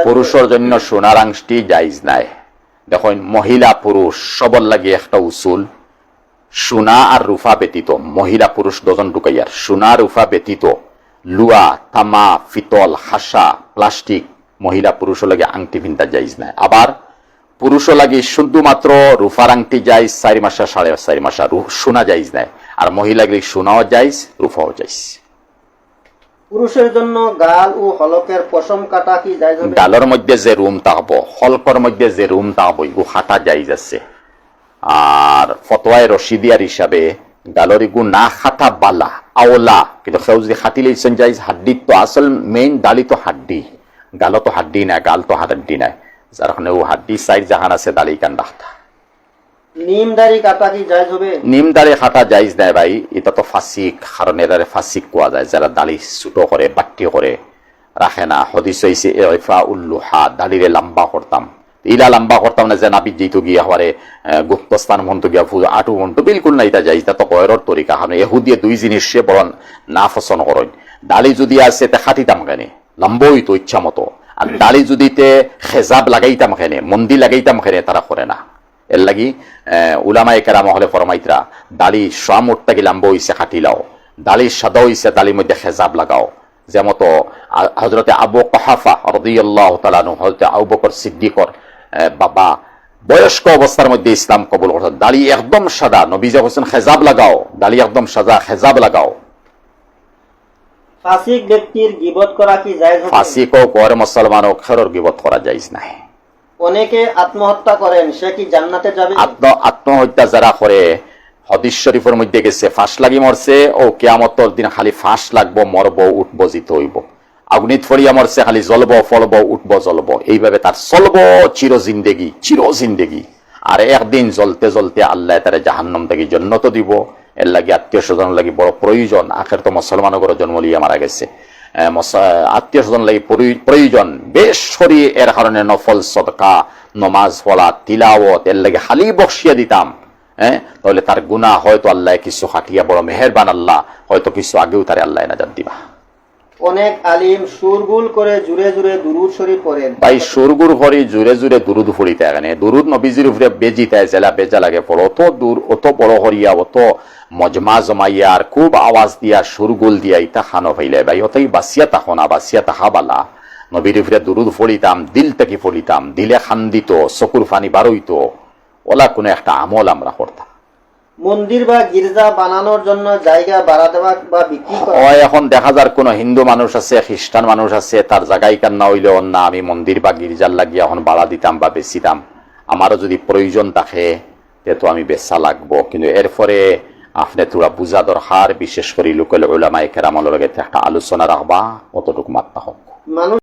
পুরুষের জন্য সোনার আংটি জায়েজ নাই। দেখুন মহিলা পুরুষ সবর লাগে একটা উসুল, সোনা আর রূপা ব্যতীত মহিলা পুরুষ দুজন ঢুকাইয়ার সোনা রূপা ব্যতীত লুয়া তামা ফিতল হাসা প্লাস্টিক মহিলা পুরুষ লাগে আংটি ভিন্তা জায়েজ নাই। আবার পুরুষ লাগে শুধুমাত্র রূপার আংটি জায়েজ 4 মাসা 4.5 মাসা, সোনা জায়েজ নাই। আর মহিলা গেলে সোনাও জায়েজ রূপাও জায়েজ। পুরুষের জন্য গাল ও হলকের পশম কাটা কি জায়েজ হবে? গালের মধ্যে যে রুম থাকবো, হলকর মধ্যে যে রুম থাকবো এগু হাঁটা জায়েজ আছে। আর ফতোয়ায় রশিদিয়ার হিসাবে গালর এগু না খাটা বালা আওলা, কিন্তু সেও যদি খাটি লইছেন জায়েজ। হাড্ডি তো আসল মেইন দালি তো হাড্ডি, গালো তো হাড্ডি নাই, গাল তো হাড্ডি নাই, যার কারণে ও হাড্ডি সাইড জাহান আছে দালি কান রাখতা। নিম দাড়ি কাটা কি জায়েজ হবে? নিম দাড়ি কাটা জায়েজ নাই ভাই, এটা তো ফাসিক, কারণ এরারে ফাসিক কোয়া যায় যারা দাড়ি ছোট করে বাট্টি করে রাখে না। হদিস হইছে ইফা উল্লুহা, দাড়িরে লম্বা করতাম, ইলা লম্বা করতাম না যে নাবি যেহেতু গিয়া হওয়ারে গুপ্তস্থান মন্ত্র গিয়া ফুল আটু মন্ত্র বিলকুল না, এটা যাই তা তো কয়ের তরিকা। কারণ এহুদিয়ে দুই জিনিস সে বড় না পছন্দ করেন। দাড়ি যদি আছে তে খাটিতাম কেনে লম্বা হইতো ইচ্ছা মতো, আর দাড়ি যদি তে খেজাব লাগাইতাম কেনে মন্দি লাগাইতাম কেনে তারা করে না। এর লাগি উলামায়ে কেরাম হলে ফরমাইতরা দাড়ি সামুটটাকে লম্বা হইছে খাটিলাও, দাড়ি সাদা হইছে দাড়ির মধ্যে খেজাব লাগাও। যেমন হযরতে আবু কুহাফা রাদিয়াল্লাহু তাআলা আনহু, হযরতে আবু বকর সিদ্দিকর বাবা বয়স্ক অবস্থার মধ্যে ইসলাম কবুল করতেন। দাড়ি একদম সাদা, নবীজি বলেছেন খেজাব লাগাও, দাড়ি একদম সাদা খেজাব লাগাও। ফাসিক ব্যক্তির গীবত করা কি জায়েজ হবে? ফাসিক ও গैर মুসলমান ও খেরর গীবত করা জায়েজ নাই। অনেকে আত্মহত্যা করেন, সে কি জান্নাতে যাবে? আত্মহত্যা যারা করে হাদিস শরীফের মধ্যে গেছে ফাঁস লাগি মরছে ও কিয়ামতের দিন খালি ফাঁস লাগবো, মরবো, উঠবো, জিত হইব। আগুনিত ফড়িয়া মরছে খালি জ্বলবো, ফলবো, উঠবো, জ্বলবো, এইভাবে তার চলবো চির জিন্দেগি। আর একদিন জ্বলতে জ্বলতে আল্লাহ তারা জাহান্নাম থেকে জান্নাত দিব। এর লাগি আত্মীয় স্বজন লাগি বড় প্রয়োজন। আখের তো মুসলমানগর জন্ম লিয়া মারা গেছে, আত্মীয় স্বজন লাগি প্রয়োজন বেশ সরি। এর কারণে নফল সদকা, নমাজ পড়া, তিলাওয়াত এর লাগে হালি বক্সিয়া দিতাম। তাহলে তার গুনাহ হয়তো আল্লাহ কিছু খাটিয়া, বড় মেহেরবান আল্লাহ হয়তো কিছু আগেও তারে আল্লাহ নাজাত দিবা। অনেক আলিম সুরগুল করে জুড়ে জুড়ে দুরুদ শরীফ পড়েন। ভাই সুরগুল করে জুড়ে জুড়ে দুরুদ পড়িতে এখানে দুরুদ নবীজির উপরে বেজিতায় জেলা বেজা লাগে পড়ো, অত দূর অত বড় হরিয়া অত মজমা জমাইয়া আর খুব আওয়াজ দিয়া সুরগুল দিয়া ইতা খানো হইলে ভাই অতই বাসিয়া তাহো না, বাসিয়া তাহাবালা। নবীর উপরে দুরুদ পড়িতাম, দিল থেকে পড়িতাম, দিলে খান্দিত, চকুর পানি বারইত, ওলা কোনো একটা আমল আমরা করতাম। মন্দির বা গির্জা বানানোর জন্য জায়গা ভাড়া দেওয়া বা বিক্রি করা? এখন দেখা যার কোন হিন্দু মানুষ আছে, খ্রিস্টান মানুষ আছে, তার জায়গায় কান্না হইলে না আমি মন্দির বা গির্জার লাগিয়ে এখন ভাড়া দিতাম বা বেচিতাম। আমারও যদি প্রয়োজন থাকে তো আমি বেচা লাগবো, কিন্তু এরপরে আপনি তোরা বুঝা দরকার, বিশেষ করে লোকাল উলামায়ে কেরামের লগে একটা আলোচনা রাখবা, কতটুকু মাত্রা হোক। মানুষ